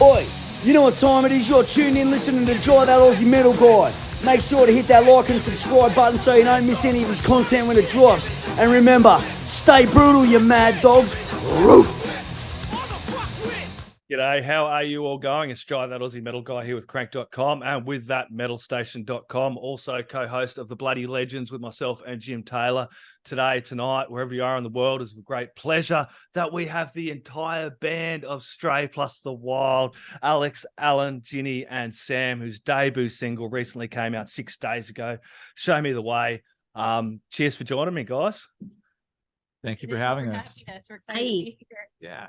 Oi, you know what time it is? You're tuned in listening to Dry That Aussie Metal Guy. Make sure to hit that like and subscribe button so you don't miss any of his content when it drops. And remember, stay brutal, you mad dogs. Roof. G'day, how are you all going? It's Jai, that Aussie Metal Guy here with Crannk.com and with that metalstation.com, also co-host of The Bloody Legends with myself and Jim Taylor. Today, tonight, wherever you are in the world, is with great pleasure that we have the entire band of Stray plus the Wild, Alex, Alan, Ginny and Sam, whose debut single recently came out 6 days ago, Show Me the Way. Cheers for joining me, guys. Thank you for having us. We're excited to be here. Yeah.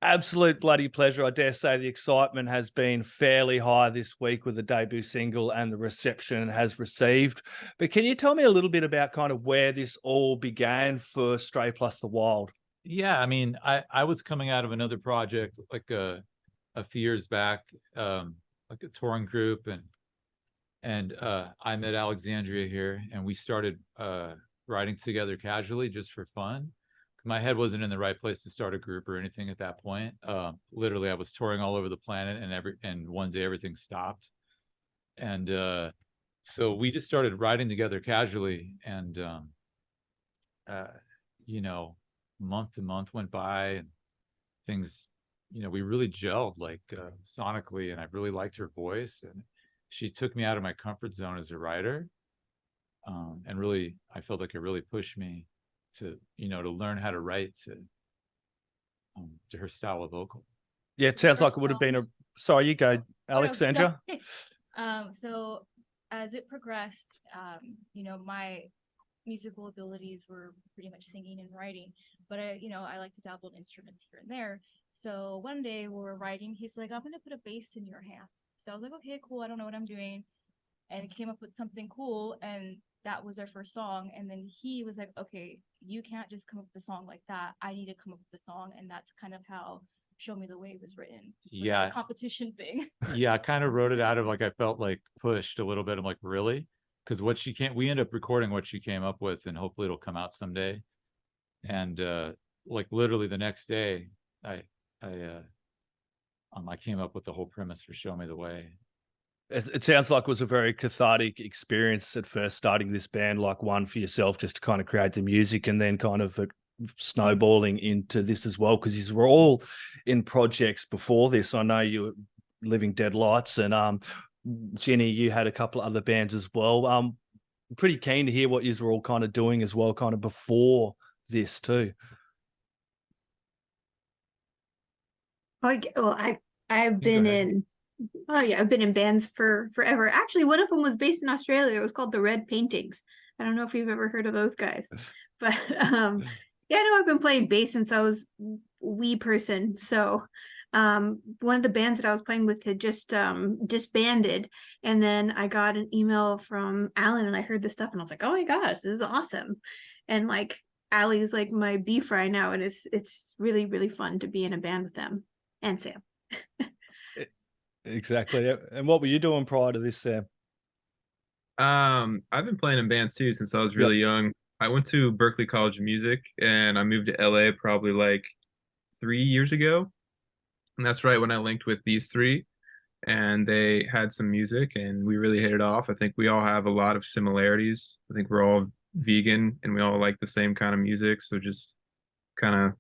Absolute bloody pleasure. I dare say the excitement has been fairly high this week with the debut single and the reception it has received. But can you tell me a little bit about kind of where this all began for Stray plus the Wild? Yeah, I mean, I was coming out of another project like a few years back, like a touring group, and I met Alexandria here, and we started writing together casually just for fun. My head wasn't in the right place to start a group or anything at that point. Literally, I was touring all over the planet, and one day everything stopped, and so we just started writing together casually, and you know, month to month went by, and things, you know, we really gelled like sonically, and I really liked her voice, and she took me out of my comfort zone as a writer, and really, I felt like it really pushed me to, you know, to learn how to write to her style of vocal. Yeah, it sounds like it would have been a... Sorry, you go, Alexandra. So as it progressed, you know, my musical abilities were pretty much singing and writing, but I like to dabble in instruments here and there. So one day we were writing, he's like, I'm going to put a bass in your hand. So I was like, okay, cool. I don't know what I'm doing. And came up with something cool, and that was our first song. And then he was like, okay, you can't just come up with a song like that. I need to come up with a song. And that's kind of how Show Me the Way was written. Yeah. Like a competition thing. Yeah, I kind of wrote it out of like, I felt like pushed a little bit. I'm like, really? Because we end up recording what she came up with, and hopefully it'll come out someday. And like literally the next day, I came up with the whole premise for Show Me the Way. It sounds like it was a very cathartic experience at first starting this band, like one for yourself just to kind of create the music, and then kind of snowballing into this as well, because you were all in projects before this. I know you were Living Dead Lights, and Jenny, you had a couple of other bands as well. Pretty keen to hear what you were all kind of doing as well, kind of before this too. Well, I've been in... Oh yeah, I've been in bands for forever. Actually, one of them was based in Australia. It was called the Red Paintings. I don't know if you've ever heard of those guys, but yeah, I know I've been playing bass since I was a wee person. So one of the bands that I was playing with had just disbanded, and then I got an email from Alan, and I heard this stuff, and I was like, oh my gosh, this is awesome. And like Allie's like my beef right now, and it's really, really fun to be in a band with them and Sam. Exactly. And what were you doing prior to this, Sam? I've been playing in bands too since I was really young. I went to Berklee College of Music, and I moved to LA probably like 3 years ago. And that's right when I linked with these three, and they had some music, and we really hit it off. I think we all have a lot of similarities. I think we're all vegan, and we all like the same kind of music. So just kind of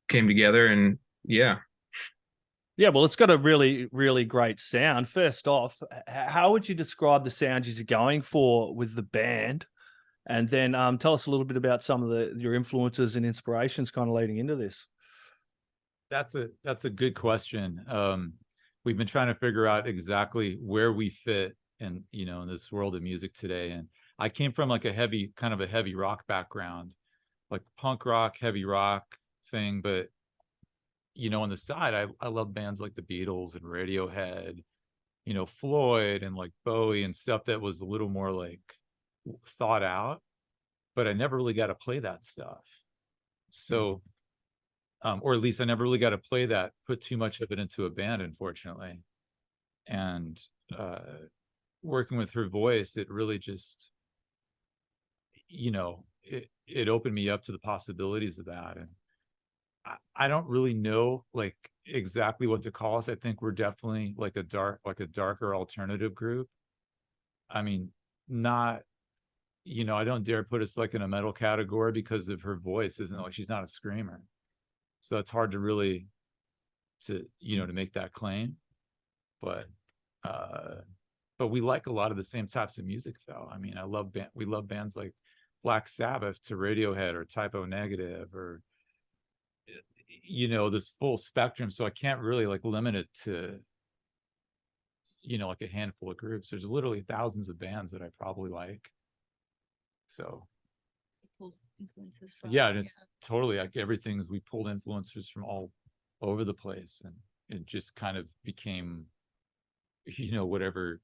came together, and yeah. Yeah, well, it's got a really, really great sound. First off, how would you describe the sound you're going for with the band? And then tell us a little bit about some of your influences and inspirations kind of leading into this. That's a good question. We've been trying to figure out exactly where we fit in, you know, in this world of music today. And I came from like a heavy rock background, like punk rock, heavy rock thing, but you know, on the side, I love bands like the Beatles and Radiohead, you know, Floyd and like Bowie and stuff that was a little more like thought out, but I never really got to play that stuff. So, or at least I never really got to play that, put too much of it into a band, unfortunately. And working with her voice, it really just, you know, it opened me up to the possibilities of that. And I don't really know like exactly what to call us. I think we're definitely like a darker alternative group. I mean, not, I don't dare put us like in a metal category because of her voice. Isn't like she's not a screamer, so it's hard to really to make that claim. But we like a lot of the same types of music, though. I mean, we love bands like Black Sabbath to Radiohead or Typo Negative or this full spectrum. So I can't really like limit it to like a handful of groups. There's literally thousands of bands that I probably like. So Pulled influences from. yeah, and it's totally like everything's, we pulled influences from all over the place, and it just kind of became whatever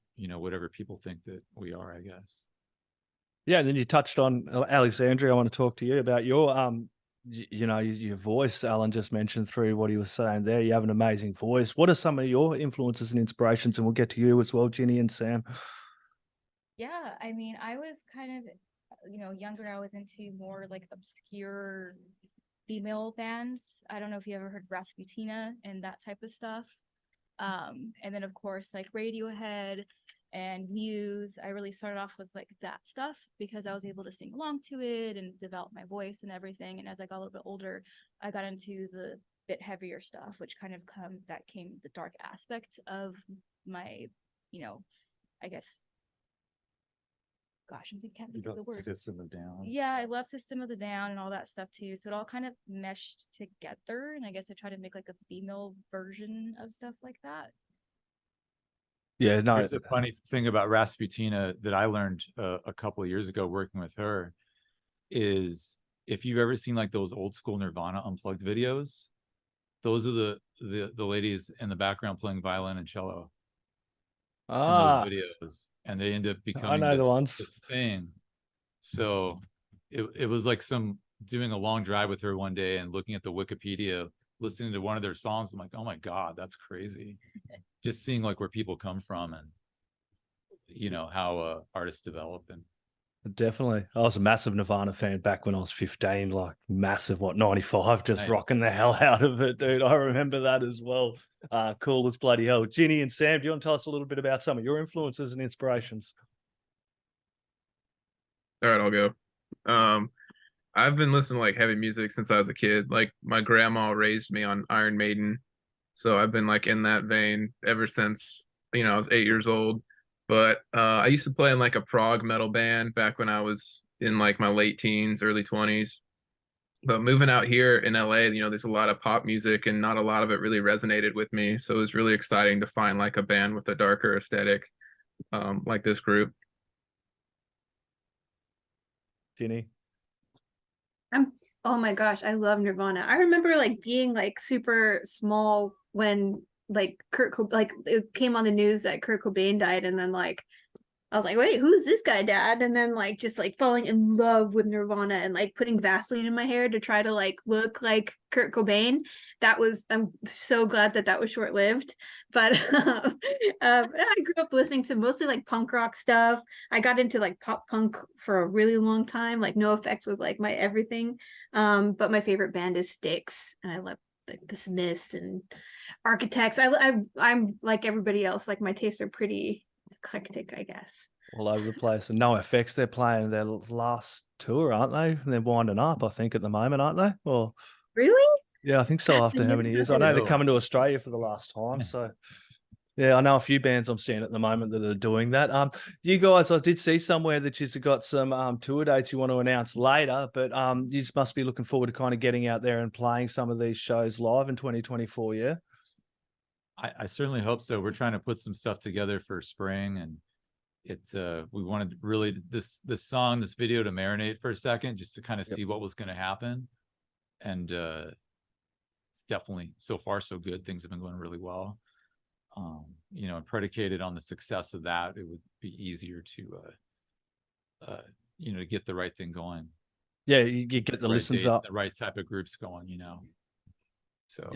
people think that we are, I guess. Yeah, and then you touched on Alexandria. I want to talk to you about your your voice. Alan just mentioned through what he was saying there. You have an amazing voice. What are some of your influences and inspirations? And we'll get to you as well, Ginny and Sam. Yeah, I mean, I was kind of, younger. I was into more like obscure female bands. I don't know if you ever heard Rasputina and that type of stuff. And then of course like Radiohead and Muse. I really started off with like that stuff because I was able to sing along to it and develop my voice and everything. And as I got a little bit older, I got into the bit heavier stuff, which kind of came the dark aspect of my, I guess, gosh, can't think of the word. System of Down. Yeah, I love System of the Down and all that stuff too. So it all kind of meshed together, and I guess I try to make like a female version of stuff like that. Yeah, no. Here's a funny thing about Rasputina that I learned a couple of years ago working with her is if you've ever seen like those old school Nirvana unplugged videos, those are the ladies in the background playing violin and cello in those videos, and they end up becoming this thing. So it was like doing a long drive with her one day and looking at the Wikipedia, listening to one of their songs. I'm like, oh my God, that's crazy. Just seeing like where people come from and how artists develop. And definitely, I was a massive Nirvana fan back when I was 15, like massive, 95, just nice. rocking the hell out of it, dude. I remember that as well. Cool as bloody hell. Ginny and Sam, do you want to tell us a little bit about some of your influences and inspirations? All right, I'll go. I've been listening to like heavy music since I was a kid. Like my grandma raised me on Iron Maiden. So I've been like in that vein ever since, I was 8 years old. But I used to play in like a prog metal band back when I was in like my late teens, early 20s. But moving out here in LA, there's a lot of pop music and not a lot of it really resonated with me. So it was really exciting to find like a band with a darker aesthetic like this group. Ginny? Oh my gosh, I love Nirvana. I remember like being like super small when like it came on the news that Kurt Cobain died, and then like I was like, wait, who's this guy, Dad? And then like just like falling in love with Nirvana and like putting Vaseline in my hair to try to like look like Kurt Cobain. I'm so glad that was short lived. But I grew up listening to mostly like punk rock stuff. I got into like pop punk for a really long time. Like NoFX was like my everything. But my favorite band is Styx, and I love like the Smiths and Architects. I'm like everybody else. Like my tastes are pretty eclectic, I guess. All over the place. And NoFX, they're playing their last tour, aren't they? And they're winding up, I think, at the moment, aren't they? Or really? Yeah, I think so. After how many years? I know they're coming to Australia for the last time. So yeah, I know a few bands I'm seeing at the moment that are doing that. You guys, I did see somewhere that you've got some tour dates you want to announce later, but you just must be looking forward to kind of getting out there and playing some of these shows live in 2024. Yeah. I certainly hope so. We're trying to put some stuff together for spring, and it's we wanted really this video to marinate for a second, just to kind of see what was going to happen. And it's definitely, so far so good. Things have been going really well. And predicated on the success of that, it would be easier to to get the right thing going. Yeah, you get the right listens dates, up, the right type of groups going. So.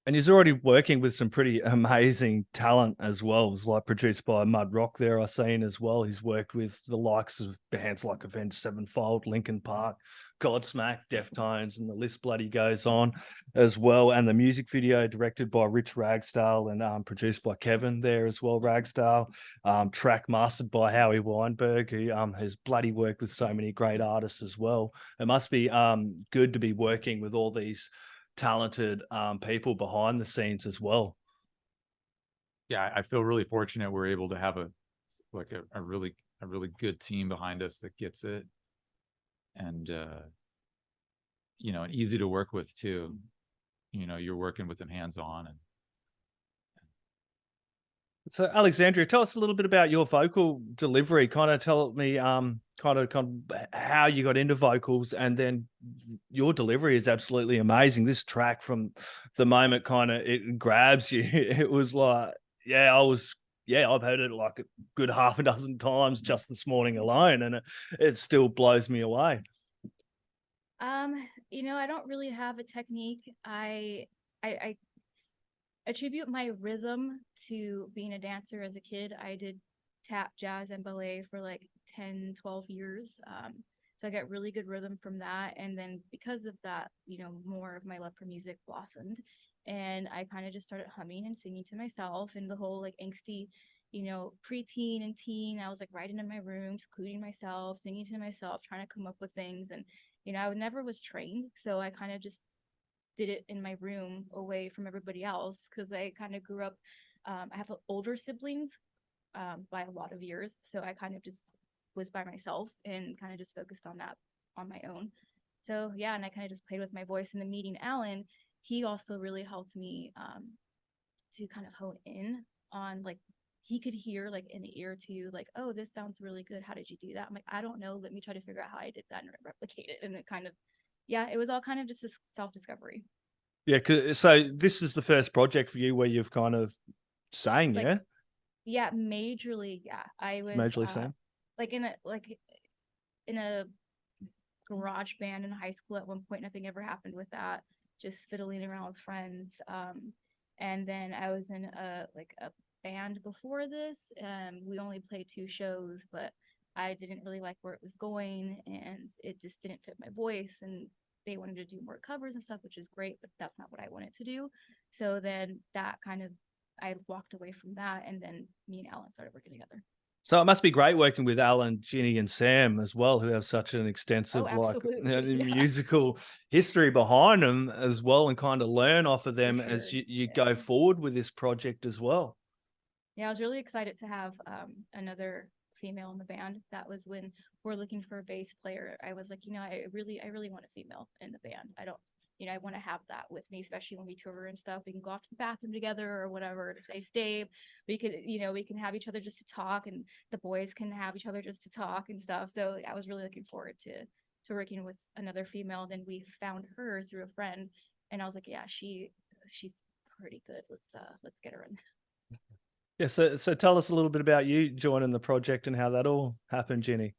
And he's already working with some pretty amazing talent as well. It's like produced by Mud Rock there, I've seen as well. He's worked with the likes of bands like Avenged Sevenfold, Linkin Park, Godsmack, Deftones, and the list bloody goes on as well. And the music video directed by Rich Ragsdale and produced by Kevin there as well, Ragsdale. Track mastered by Howie Weinberg, who has bloody worked with so many great artists as well. It must be good to be working with all these talented people behind the scenes as well. Yeah, I feel really fortunate we're able to have a really good team behind us that gets it, and you know, and easy to work with too. You know, you're working with them hands on. And so, Alexandria, tell us a little bit about your vocal delivery. Kind of tell me kind of how you got into vocals, and then your delivery is absolutely amazing. This track, from the moment kind of it grabs you, it was like, I've heard it like a good half a dozen times just this morning alone, and it still blows me away. You know, I don't really have a technique. I attribute my rhythm to being a dancer as a kid. I did tap, jazz, and ballet for like 10, 12 years. So I got really good rhythm from that. And then because of that, you know, more of my love for music blossomed. And I kind of just started humming and singing to myself, and the whole like angsty, you know, preteen and teen, I was like writing in my room, secluding myself, singing to myself, trying to come up with things. And, you know, I never was trained. So I kind of just did it in my room away from everybody else, because I kind of grew up, I have older siblings by a lot of years, so I kind of just was by myself and kind of just focused on that on my own. So yeah, and I kind of just played with my voice. In the meeting Alan, he also really helped me to kind of hone in on, like, he could hear like in the ear to like, oh, this sounds really good, how did you do that? I'm like, I don't know, let me try to figure out how I did that and replicate it. And it kind of, yeah, it was all kind of just a self-discovery. Yeah, so this is the first project for you where you've kind of sang, Like, yeah? Yeah, majorly, yeah. I was Majorly sang? like in a garage band in high school at one point. Nothing ever happened with that. Just fiddling around with friends. And then I was in a band before this. We only played 2 shows, but I didn't really like where it was going, and it just didn't fit my voice. And they wanted to do more covers and stuff, which is great, but that's not what I wanted to do. So then that kind of, I walked away from that, and then me and Alan started working together. So it must be great working with Alan, Ginny, and Sam as well, who have such an extensive absolutely, yeah. musical history behind them as well, and kind of learn off of them For as sure, you yeah. go forward with this project as well. Yeah, I was really excited to have another female in the band. That was when we're looking for a bass player. I was like, you know, I really want a female in the band. I don't, you know, I want to have that with me, especially when we tour and stuff. We can go off to the bathroom together or whatever to say stay. We could, you know, we can have each other just to talk, and the boys can have each other just to talk and stuff. So I was really looking forward to working with another female. Then we found her through a friend, and I was like, yeah, she's pretty good. Let's get her in. Yeah, so tell us a little bit about you joining the project and how that all happened, Ginny.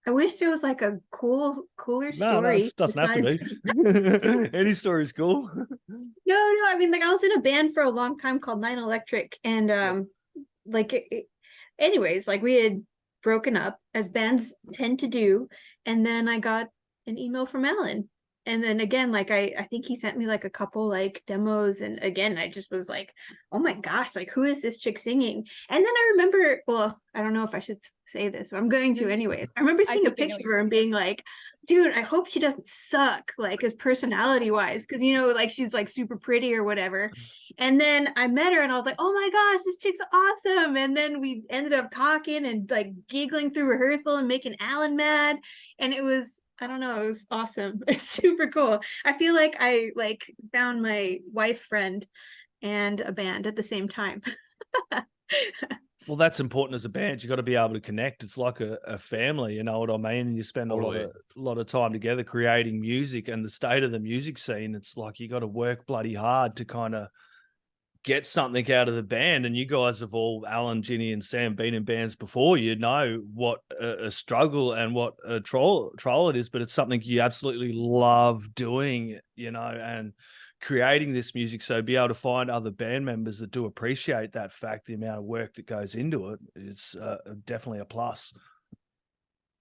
I wish there was like a cooler No, story. it doesn't have to be. Any story is cool. No, I mean, like, I was in a band for a long time called Nine Electric, and anyways, like, we had broken up, as bands tend to do, and then I got an email from Alan. And then again, like, I think he sent me like a couple like demos, and again, I just was like, oh my gosh, like, who is this chick singing? And then I remember, well, I don't know if I should say this, but I'm going to anyways. I remember seeing a picture of her and being like, dude, I hope she doesn't suck, like, as personality wise, because, you know, like, she's like super pretty or whatever. And then I met her and I was like, oh my gosh, this chick's awesome. And then we ended up talking and like giggling through rehearsal and making Alan mad, and it was, I don't know, it was awesome. It's super cool. I feel like I like found my wife friend and a band at the same time. Well, that's important as a band. You got to be able to connect. It's like a family, you know what I mean? And you spend Totally. a lot of time together creating music, and the state of the music scene. It's like you got to work bloody hard to kind of get something out of the band. And you guys have all, Alan, Ginny, and Sam, been in bands before. You know what a struggle and what a troll it is, but it's something you absolutely love doing, you know, and creating this music. So be able to find other band members that do appreciate that fact, the amount of work that goes into it, is definitely a plus.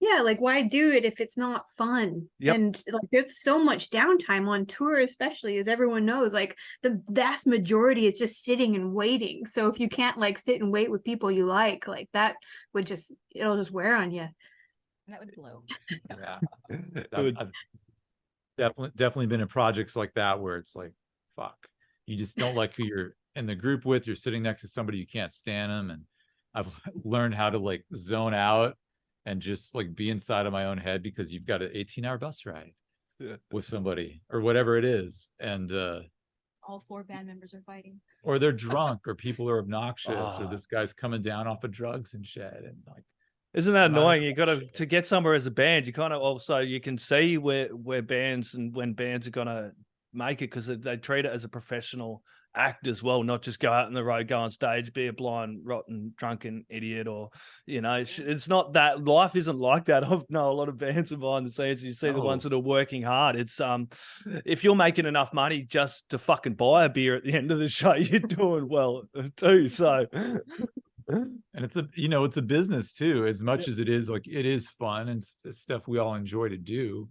Yeah, like why do it if it's not fun? Yep. And like there's so much downtime on tour, especially, as everyone knows, like the vast majority is just sitting and waiting. So if you can't like sit and wait with people you like that would just, it'll just wear on you. That would blow. Yeah. Good. I've definitely been in projects like that where it's like, fuck, you just don't like who you're in the group with. You're sitting next to somebody, you can't stand them. And I've learned how to like zone out and just like be inside of my own head, because you've got an 18-hour bus ride with somebody or whatever it is. And All 4 band members are fighting. or they're drunk, or people are obnoxious, or Oh. this guy's coming down off of drugs and shit. And like, Isn't that I'm not annoying? into You got that to shit. get somewhere as a band. You kind of also, you can see where bands and when bands are gonna make it, because they treat it as a professional act as well, not just go out on the road, go on stage, be a blind, rotten, drunken idiot, or you know, it's not that. Life isn't like that. I know a lot of bands are behind the scenes. You see the ones No. that are working hard. It's if you're making enough money just to fucking buy a beer at the end of the show, you're doing well too. So. And it's a, you know, it's a business too, as much as it is like, it is fun and it's stuff we all enjoy to do,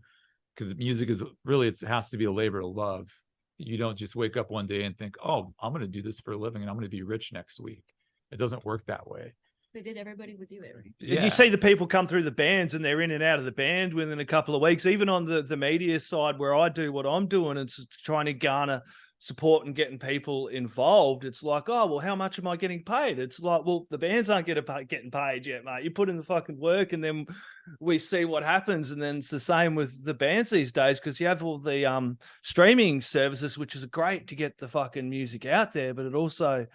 because music is really, it has to be a labor of love. You don't just wake up one day and think, oh, I'm going to do this for a living and I'm going to be rich next week. It doesn't work that way. If it did, everybody would do it. You see the people come through the bands and they're in and out of the band within a couple of weeks. Even on the media side where I do what I'm doing, it's trying to garner support and getting people involved. It's like, oh, well, how much am I getting paid? It's like, well, the bands aren't getting paid yet, mate. You put in the fucking work and then we see what happens. And then it's the same with the bands these days, because you have all the streaming services, which is great to get the fucking music out there, but it also...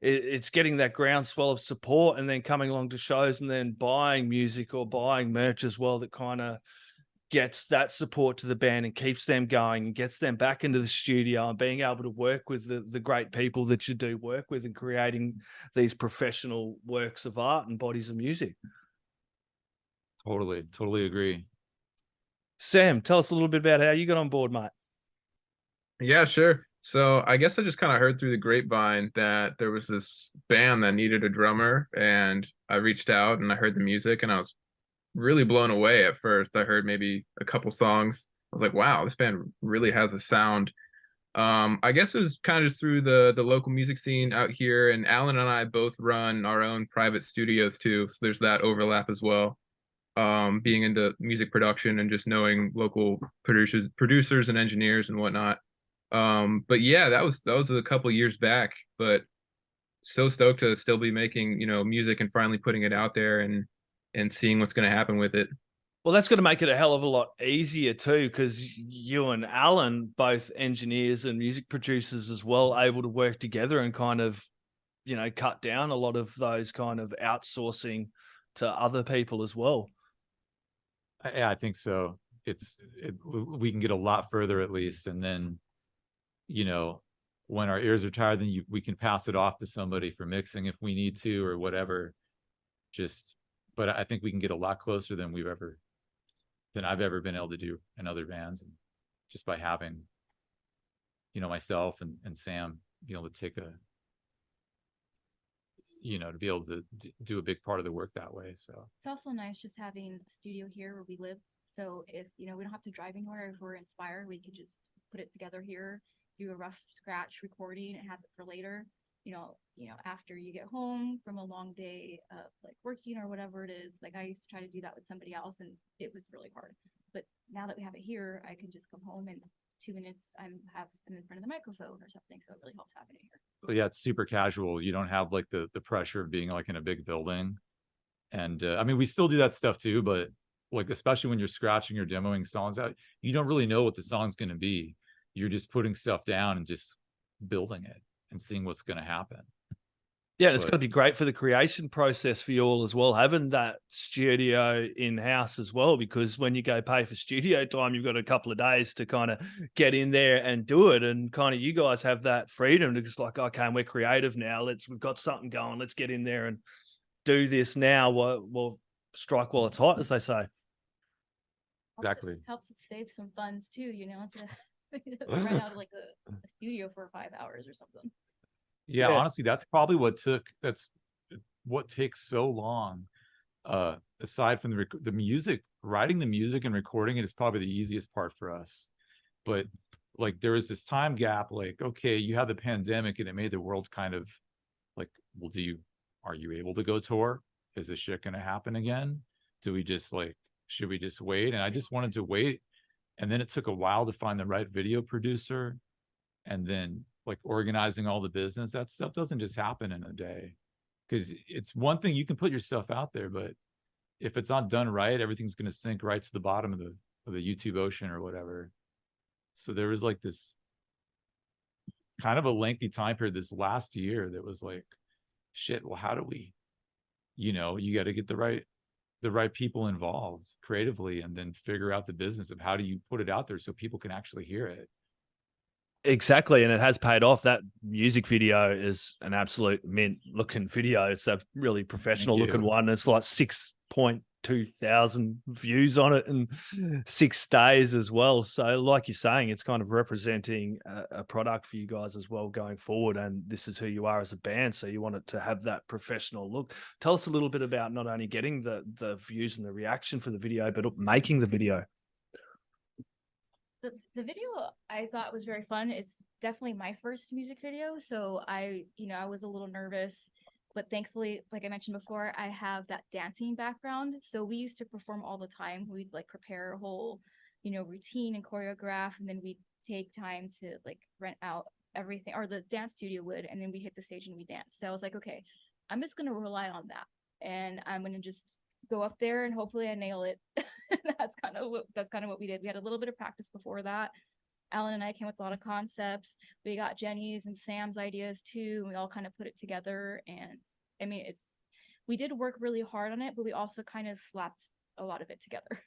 it's getting that groundswell of support and then coming along to shows and then buying music or buying merch as well, that kind of gets that support to the band and keeps them going and gets them back into the studio and being able to work with the great people that you do work with and creating these professional works of art and bodies of music. Totally agree. Sam, tell us a little bit about how you got on board, mate. Yeah, sure. So I guess I just kind of heard through the grapevine that there was this band that needed a drummer, and I reached out and I heard the music and I was really blown away at first. I heard maybe a couple songs. I was like, wow, this band really has a sound. I guess it was kind of just through the local music scene out here, and Alan and I both run our own private studios too, so there's that overlap as well. Being into music production and just knowing local producers and engineers and whatnot. But yeah, that was a couple years back, but so stoked to still be making, you know, music and finally putting it out there and seeing what's going to happen with it. Well, that's going to make it a hell of a lot easier too, because you and Alan, both engineers and music producers as well, able to work together and kind of, you know, cut down a lot of those kind of outsourcing to other people as well. Yeah, I think so. We can get a lot further at least, and then, you know, when our ears are tired, then we can pass it off to somebody for mixing if we need to or whatever. But I think we can get a lot closer than I've ever been able to do in other bands, and just by having, you know, myself and Sam be able to take to be able to do a big part of the work that way. So It's also nice just having a studio here where we live. So if, you know, we don't have to drive anywhere. If we're inspired, we could just put it together here, do a rough scratch recording and have it for later. You know, after you get home from a long day of like working or whatever it is. Like I used to try to do that with somebody else and it was really hard. But now that we have it here, I can just come home and 2 minutes I'm in front of the microphone or something. So it really helps having it here. yeah, it's super casual. You don't have like the pressure of being like in a big building. And I mean, we still do that stuff too, but like, especially when you're scratching or demoing songs out, you don't really know what the song's going to be. You're just putting stuff down and just building it and seeing what's going to happen. Yeah, and it's But got to be great for the creation process for you all as well, having that studio in-house as well, because when you go pay for studio time, you've got a couple of days to kind of get in there and do it. And kind of you guys have that freedom to just like, okay, we're creative now. We've got something going. Let's get in there and do this now. We'll strike while it's hot, as they say. Exactly. Helps us save some funds too, you know, to rent out like a studio for 5 hours or something. Yeah, Yeah. honestly, that's what takes so long. Aside from the music, writing the music and recording it is probably the easiest part for us. But like there is this time gap, like, okay, you have the pandemic and it made the world kind of like, well, are you able to go tour? Is this shit gonna happen again? Should we just wait? And I just wanted to wait. And then it took a while to find the right video producer, and then like organizing all the business. That stuff doesn't just happen in a day, because it's one thing you can put your stuff out there, but if it's not done right, everything's going to sink right to the bottom of the YouTube ocean or whatever. So there was like this kind of a lengthy time period this last year that was like, shit, well, how do we, you got to get the right people involved creatively, and then figure out the business of how do you put it out there so people can actually hear it. Exactly, and it has paid off. That music video is an absolute mint looking video. It's a really professional looking one. It's like 6,200 views on it in 6 days as well. So like you're saying, it's kind of representing a product for you guys as well going forward. And this is who you are as a band. So you want it to have that professional look. Tell us a little bit about not only getting the views and the reaction for the video, but making the video. The video I thought was very fun. It's definitely my first music video, so I was a little nervous, but thankfully, like I mentioned before, I have that dancing background. So we used to perform all the time. We'd like prepare a whole, routine and choreograph, and then we'd take time to like rent out everything, or the dance studio would, and then we hit the stage and we dance. So I was like, okay, I'm just gonna rely on that, and I'm gonna just go up there and hopefully I nail it. That's kind of what we did. We had a little bit of practice before that. Alan and I came with a lot of concepts. We got Jenny's and Sam's ideas too, and we all kind of put it together. And I mean, we did work really hard on it, but we also kind of slapped a lot of it together.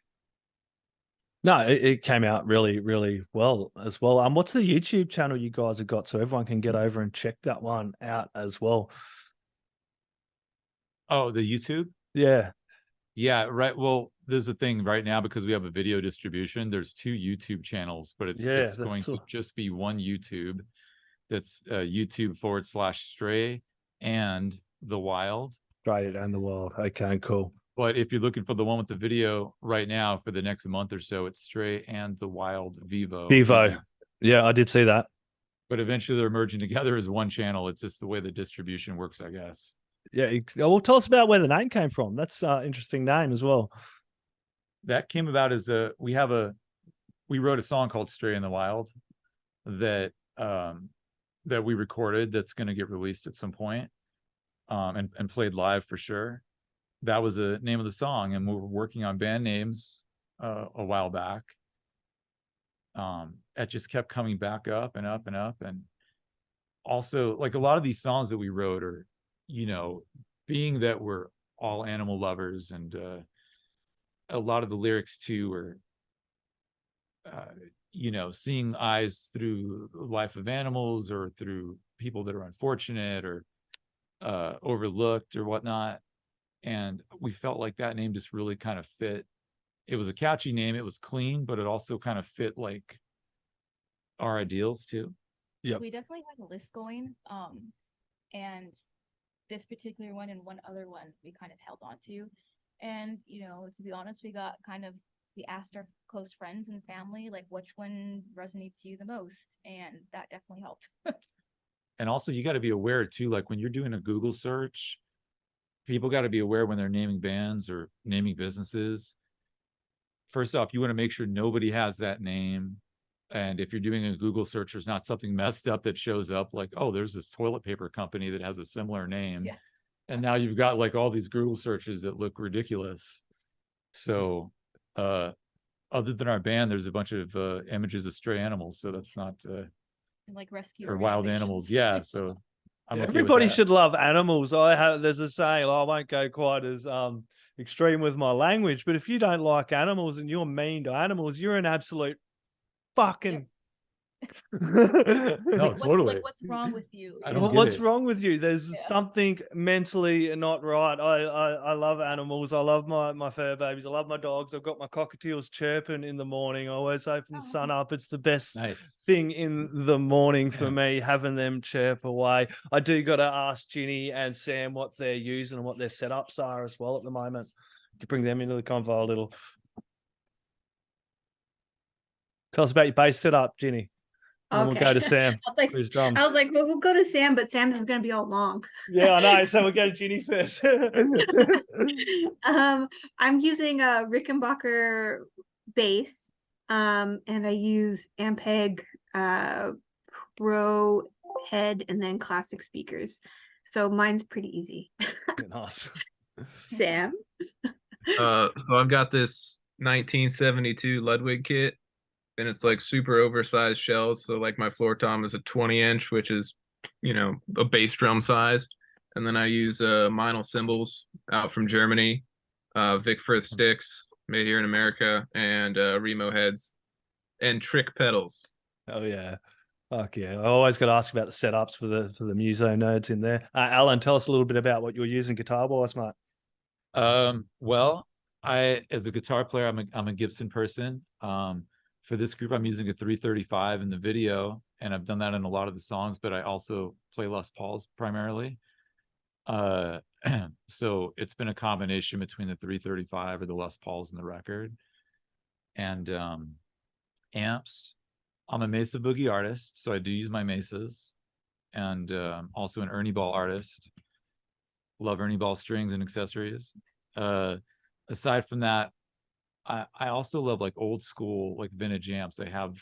No, it came out really, really well as well. What's the YouTube channel you guys have got so everyone can get over and check that one out as well? Oh, the YouTube? Yeah. Yeah, right. Well, there's a thing right now, because we have a video distribution, there's 2 YouTube channels, but it's going to just be one YouTube. That's YouTube/Stray and The Wild. Stray and The Wild. Okay, cool. But if you're looking for the one with the video right now for the next month or so, it's Stray and The Wild Vivo. Yeah, I did see that. But eventually they're merging together as one channel. It's just the way the distribution works, I guess. Yeah, well, tell us about where the name came from. That's an interesting name as well. That came about as we wrote a song called Stray in the Wild that we recorded, that's going to get released at some point, and played live for sure. That was the name of the song, and we were working on band names a while back. It just kept coming back up and up and up. And also, like, a lot of these songs that we wrote are, being that we're all animal lovers, and a lot of the lyrics too are, seeing eyes through the life of animals, or through people that are unfortunate or overlooked or whatnot. And we felt like that name just really kind of fit. It was a catchy name. It was clean, but it also kind of fit like our ideals too. Yeah, we definitely had a list going, and this particular one and one other one we kind of held on to. And to be honest, we asked our close friends and family, like, which one resonates to you the most, and that definitely helped. And also, you got to be aware too, like when you're doing a Google search, people got to be aware when they're naming bands or naming businesses. First off, you want to make sure nobody has that name. And if you're doing a Google search, there's not something messed up that shows up like, oh, there's this toilet paper company that has a similar name. Yeah. And now you've got like all these Google searches that look ridiculous. So other than our band, there's a bunch of images of stray animals. So that's not And like rescue or wild animals. Yeah. So I'm okay with Everybody that. should love animals. There's a saying, I won't go quite as extreme with my language, but if you don't like animals and you're mean to animals, you're an absolute fucking No, totally. What's wrong with you? I don't get What's it. wrong with you? There's Yeah. something mentally not right. I love animals. I love my fur babies. I love my dogs. I've got my cockatiels chirping in the morning. I always open the sun up. It's the best Nice. thing in the morning for me, having them chirp away. I do got to ask Ginny and Sam what they're using and what their setups are as well at the moment. To bring them into the convo a little. Tell us about your bass setup, Ginny. And then we'll go to Sam Like, for his drums. I was like, well, we'll go to Sam, but Sam's is gonna be all long. Yeah, I know. So we'll go to Ginny first. I'm using a Rickenbacker bass, and I use Ampeg Pro head and then classic speakers. So mine's pretty easy. Nice. Sam? So I've got this 1972 Ludwig kit, and it's like super oversized shells. So like my floor tom is a 20-inch, which is, a bass drum size. And then I use Meinl cymbals out from Germany, Vic Firth sticks made here in America, and Remo heads and trick pedals. Oh yeah. Fuck yeah. I always got to ask about the setups for the muso nerds in there. Alan, tell us a little bit about what you're using guitar-wise, mate. Well, as a guitar player, I'm a Gibson person. For this group, I'm using a 335 in the video, and I've done that in a lot of the songs, but I also play Les Pauls primarily. So it's been a combination between the 335 or the Les Pauls and the record. And amps, I'm a Mesa Boogie artist, so I do use my Mesas, and also an Ernie Ball artist. Love Ernie Ball strings and accessories. Aside from that, I also love like old school, like vintage amps. I have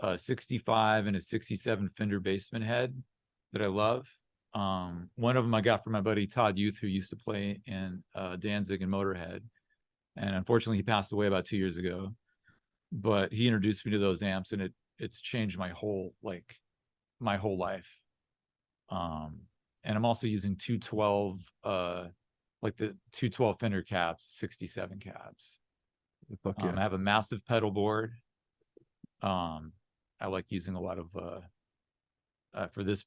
a 65 and a 67 Fender Bassman head that I love. One of them I got from my buddy Todd Youth, who used to play in Danzig and Motorhead. And unfortunately, he passed away about 2 years ago. But he introduced me to those amps, and it's changed my whole life. And I'm also using 212, like the 212 Fender cabs, 67 cabs. I have a massive pedal board. I like using a lot of for this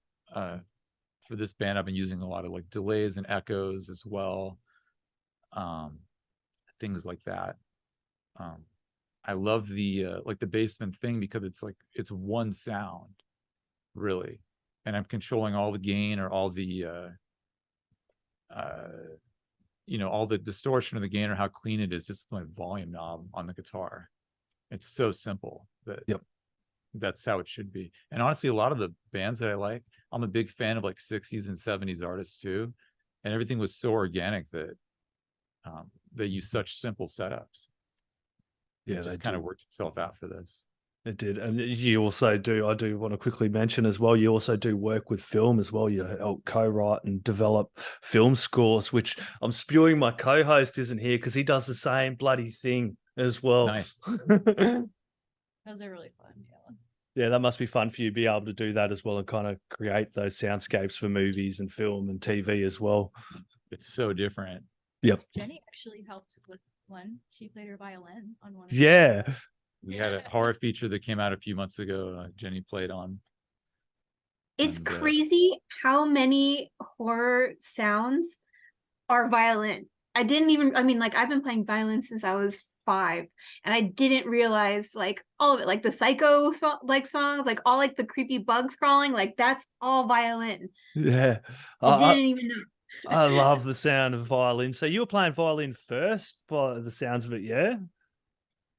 band, I've been using a lot of like delays and echoes as well. Things like that. I love the like the Bassman thing because it's one sound, really, and I'm controlling all the gain or all the all the distortion of the gain or how clean it is, just my volume knob on the guitar. It's so simple that that's how it should be. And honestly, a lot of the bands that I like, I'm a big fan of like 60s and 70s artists too, and everything was so organic that they use such simple setups. Yeah, it just kind of worked itself out for this. It did. And you also do, I do want to quickly mention as well, you also do work with film as well. You help co-write and develop film scores, which I'm spewing my co-host isn't here because he does the same bloody thing as well. Nice. Those are really fun. Yeah, that must be fun for you to be able to do that as well and kind of create those soundscapes for movies and film and TV as well. It's so different. Yep. Jenny actually helped with one. She played her violin on one. Yeah. We had a horror feature that came out a few months ago. Jenny played on. It's crazy how many horror sounds are violin. I've been playing violin since I was 5, and I didn't realize like all of it, like the psycho songs, like all like the creepy bugs crawling, like that's all violin. Yeah. I didn't even know. I love the sound of violin. So you were playing violin first by the sounds of it, yeah?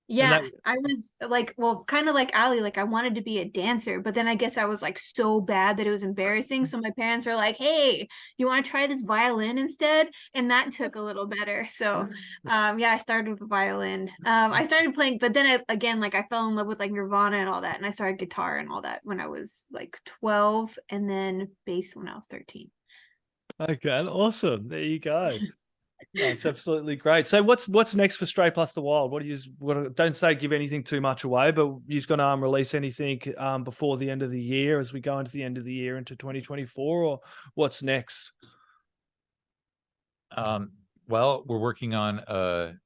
Yeah, I was like, well, kind of like Ali, like I wanted to be a dancer, but then I guess I was like so bad that it was embarrassing. So my parents are like, hey, you want to try this violin instead? And that took a little better. So yeah, I started with the violin. I started playing, but then I fell in love with like Nirvana and all that. And I started guitar and all that when I was like 12, and then bass when I was 13. Okay, awesome. There you go. Yeah, it's absolutely great. So what's next for Stray Plus the Wild? Don't say give anything too much away, but you're going to release anything before the end of the year as we go into the end of the year into 2024, or what's next? Well, we're working on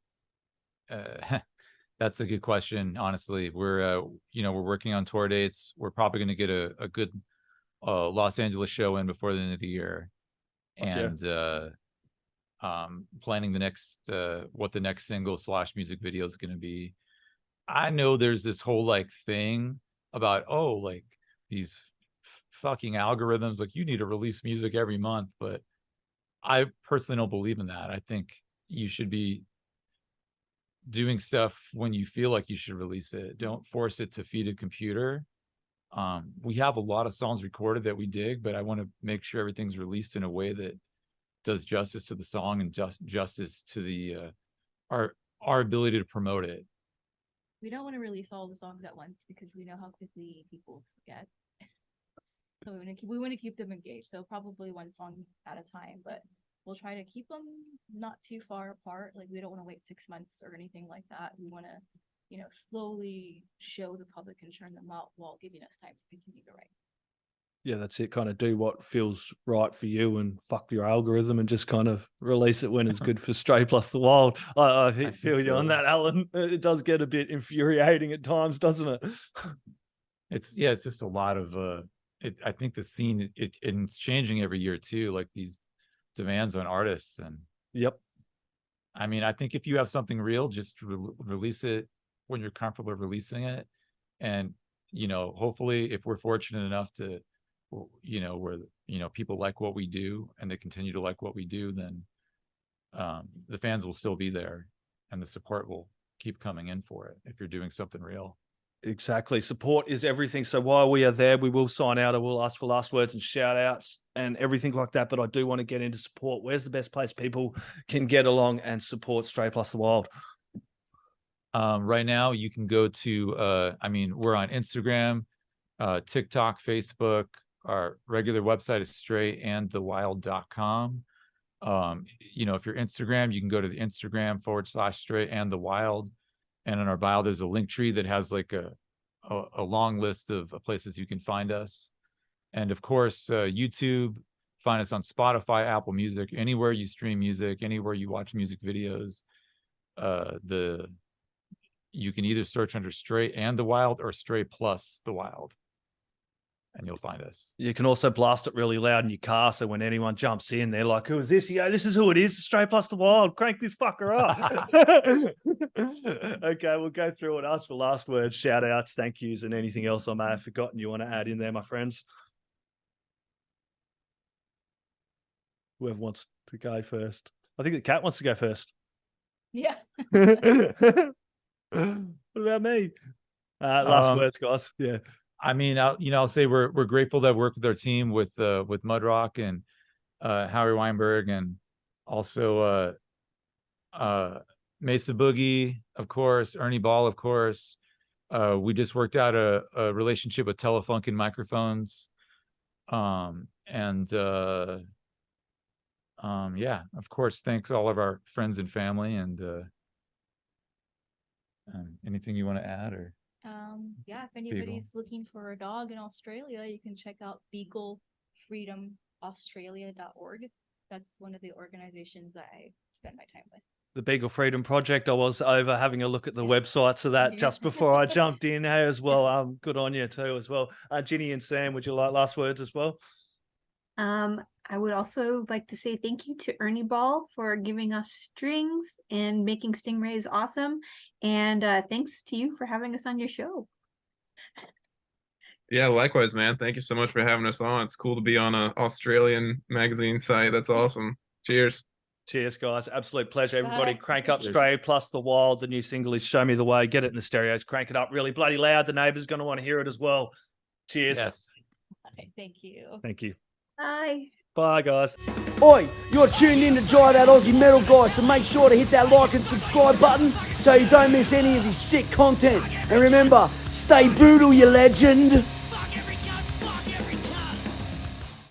that's a good question. Honestly, we're working on tour dates. We're probably going to get a good Los Angeles show in before the end of the year, and planning the next what the next single / music video is going to be. I know there's this whole like thing about like these fucking algorithms, like you need to release music every month, but I personally don't believe in that. I think you should be doing stuff when you feel like you should release it. Don't force it to feed a computer. We have a lot of songs recorded that we dig, but I want to make sure everything's released in a way that does justice to the song and justice to the our ability to promote it. We don't want to release all the songs at once because we know how quickly people forget. So we want to keep them engaged. So probably one song at a time, but we'll try to keep them not too far apart. Like we don't want to wait 6 months or anything like that. We want to, slowly show the public and churn them out while giving us time to continue to write. Yeah, that's it. Kind of do what feels right for you and fuck your algorithm and just kind of release it when it's good for Stray Plus the Wild. I feel you on that, Alan. It does get a bit infuriating at times, doesn't it? It's just a lot of I think the scene it's changing every year too, like these demands on artists. And yep. I mean, I think if you have something real, just release it when you're comfortable releasing it. And hopefully if we're fortunate enough to where people like what we do and they continue to like what we do, then the fans will still be there and the support will keep coming in for it if you're doing something real. Exactly. Support is everything. So while we are there, we will sign out and we'll ask for last words and shout outs and everything like that. But I do want to get into support. Where's the best place people can get along and support Stray Plus the Wild? Right now you can go to we're on Instagram, TikTok, Facebook. Our regular website is strayandthewild.com. If you're Instagram, you can go to the Instagram /strayandthewild. And in our bio, there's a link tree that has like a long list of places you can find us. And of course, YouTube, find us on Spotify, Apple Music, anywhere you stream music, anywhere you watch music videos. You can either search under Stray and the Wild or Stray Plus the Wild, and you'll find us. You can also blast it really loud in your car, so when anyone jumps in, they're like, "Who is this?" You go, "This is who it is, Stray Plus the Wild. Crank this fucker up." Okay, we'll go through and ask for last words, shout outs, thank yous, and anything else I may have forgotten you want to add in there, my friends. Whoever wants to go first. I think the cat wants to go first. Yeah. What about me? Last words, guys. Yeah. I mean, I'll say we're grateful to work with our team with Mudrock and Howie Weinberg, and also Mesa Boogie, of course, Ernie Ball, of course. We just worked out a relationship with Telefunken Microphones, yeah, of course, thanks all of our friends and family, and anything you want to add? Or if anybody's looking for a dog in Australia, you can check out BeagleFreedomAustralia.org. That's one of the organizations I spend my time with. The Beagle Freedom Project. I was over having a look at the websites of that just before I jumped in here as well. Good on you too as well. Ginny and Sam, would you like last words as well? I would also like to say thank you to Ernie Ball for giving us strings and making Stingrays awesome. And thanks to you for having us on your show. Yeah, likewise, man. Thank you so much for having us on. It's cool to be on an Australian magazine site. That's awesome. Cheers. Cheers, guys. Absolute pleasure, everybody. Crank up Stray Plus the Wild. The new single is Show Me the Way. Get it in the stereos. Crank it up really bloody loud. The neighbors going to want to hear it as well. Cheers. Yes. Thank you. Thank you. Bye. Bye, guys. Oi, you're tuned in to Jai That Aussie Metal Guy, so make sure to hit that like and subscribe button so you don't miss any of his sick content. And remember, stay brutal, you legend.